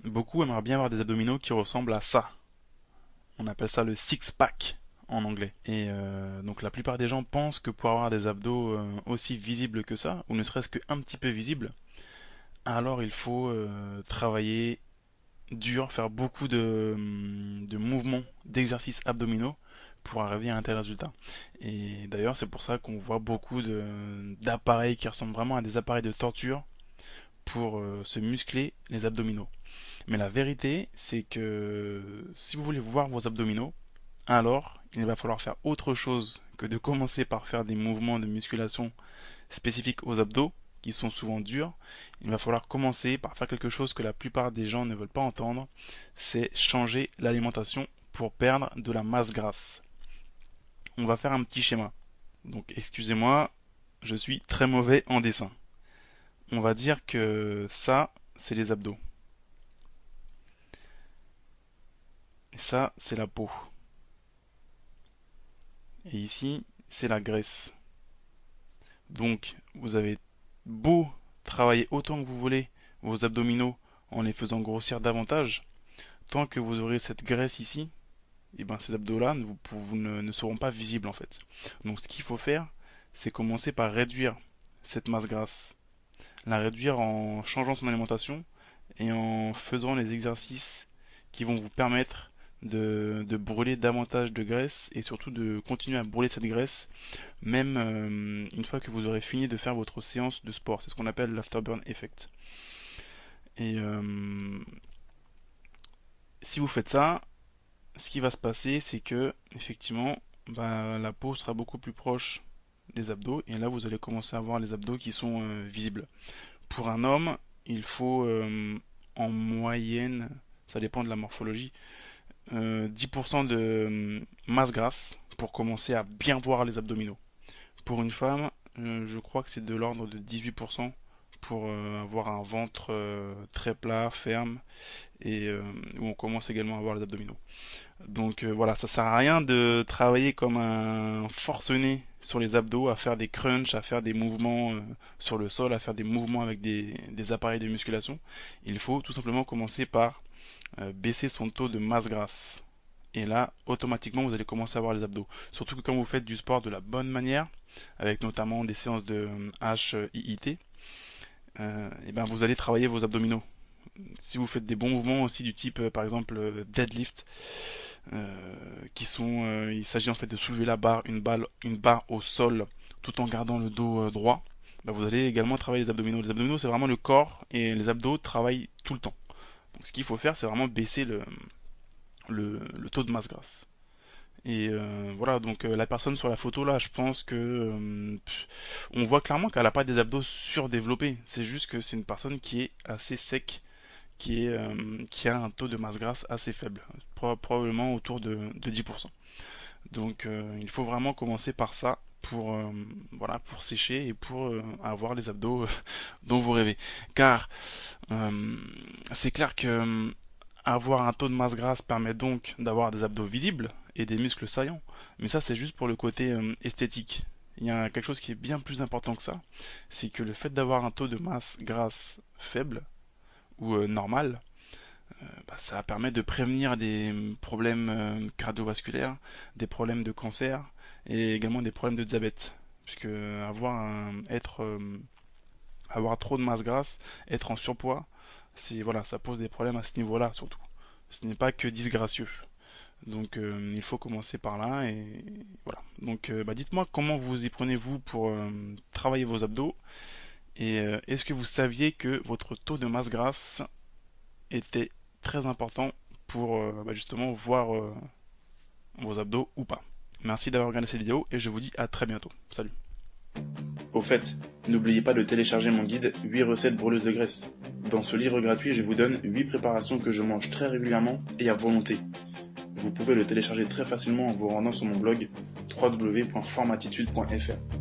Beaucoup aimeraient bien avoir des abdominaux qui ressemblent à ça. On appelle ça le six-pack en anglais. Et donc la plupart des gens pensent que pour avoir des abdos aussi visibles que ça, ou ne serait-ce qu'un petit peu visibles, alors il faut travailler dur, faire beaucoup de mouvements, d'exercices abdominaux pour arriver à un tel résultat. Et d'ailleurs, c'est pour ça qu'on voit beaucoup d'appareils qui ressemblent vraiment à des appareils de torture pour se muscler les abdominaux. Mais la vérité, c'est que si vous voulez voir vos abdominaux, alors il va falloir faire autre chose que de commencer par faire des mouvements de musculation spécifiques aux abdos, qui sont souvent durs. Il va falloir commencer par faire quelque chose que la plupart des gens ne veulent pas entendre, c'est changer l'alimentation pour perdre de la masse grasse. On va faire un petit schéma. Donc excusez-moi, je suis très mauvais en dessin. On va dire que ça, c'est les abdos. Et ça, c'est la peau. Et ici, c'est la graisse. Donc, vous avez beau travailler autant que vous voulez vos abdominaux en les faisant grossir davantage, tant que vous aurez cette graisse ici, et ben ces abdos-là ne seront pas visibles en fait. Donc, ce qu'il faut faire, c'est commencer par réduire cette masse grasse, la réduire en changeant son alimentation et en faisant les exercices qui vont vous permettre de brûler davantage de graisse et surtout de continuer à brûler cette graisse même une fois que vous aurez fini de faire votre séance de sport. C'est ce qu'on appelle l'afterburn effect. Et si vous faites ça, ce qui va se passer, c'est que effectivement, bah, la peau sera beaucoup plus proche des abdos et là vous allez commencer à voir les abdos qui sont visibles. Pour un homme, il faut en moyenne, ça dépend de la morphologie, 10% de masse grasse pour commencer à bien voir les abdominaux. Pour une femme, je crois que c'est de l'ordre de 18% pour avoir un ventre très plat, ferme, et où on commence également à avoir les abdominaux. Donc voilà, ça sert à rien de travailler comme un forcené sur les abdos, à faire des crunchs, à faire des mouvements sur le sol, à faire des mouvements avec des appareils de musculation. Il faut tout simplement commencer par baisser son taux de masse grasse. Et là, automatiquement, vous allez commencer à avoir les abdos. Surtout que quand vous faites du sport de la bonne manière, avec notamment des séances de HIIT, et ben vous allez travailler vos abdominaux. Si vous faites des bons mouvements aussi du type, par exemple, deadlift, il s'agit en fait de soulever la barre, une barre au sol, tout en gardant le dos droit. Ben, vous allez également travailler les abdominaux. Les abdominaux, c'est vraiment le corps et les abdos travaillent tout le temps. Donc, ce qu'il faut faire, c'est vraiment baisser le taux de masse grasse. Et voilà, donc la personne sur la photo là, je pense que on voit clairement qu'elle n'a pas des abdos surdéveloppés. C'est juste que c'est une personne qui est assez sec, qui a un taux de masse grasse assez faible, probablement autour de 10%. Donc il faut vraiment commencer par ça pour voilà pour sécher et pour avoir les abdos dont vous rêvez. Car euh, c'est clair que avoir un taux de masse grasse permet donc d'avoir des abdos visibles et des muscles saillants. Mais ça, c'est juste pour le côté esthétique. Il y a quelque chose qui est bien plus important que ça. C'est que le fait d'avoir un taux de masse grasse faible ou normal, bah, ça permet de prévenir des problèmes cardiovasculaires, des problèmes de cancer et également des problèmes de diabète. Puisque avoir trop de masse grasse, être en surpoids, voilà, ça pose des problèmes à ce niveau-là surtout. Ce n'est pas que disgracieux. Donc il faut commencer par là et voilà. Donc bah, dites-moi comment vous y prenez-vous pour travailler vos abdos et est-ce que vous saviez que votre taux de masse grasse était très important pour bah, justement voir vos abdos ou pas. Merci d'avoir regardé cette vidéo et je vous dis à très bientôt. Salut. Au fait, n'oubliez pas de télécharger mon guide 8 recettes brûleuses de graisse. Dans ce livre gratuit, je vous donne 8 préparations que je mange très régulièrement et à volonté. Vous pouvez le télécharger très facilement en vous rendant sur mon blog www.formatitude.fr.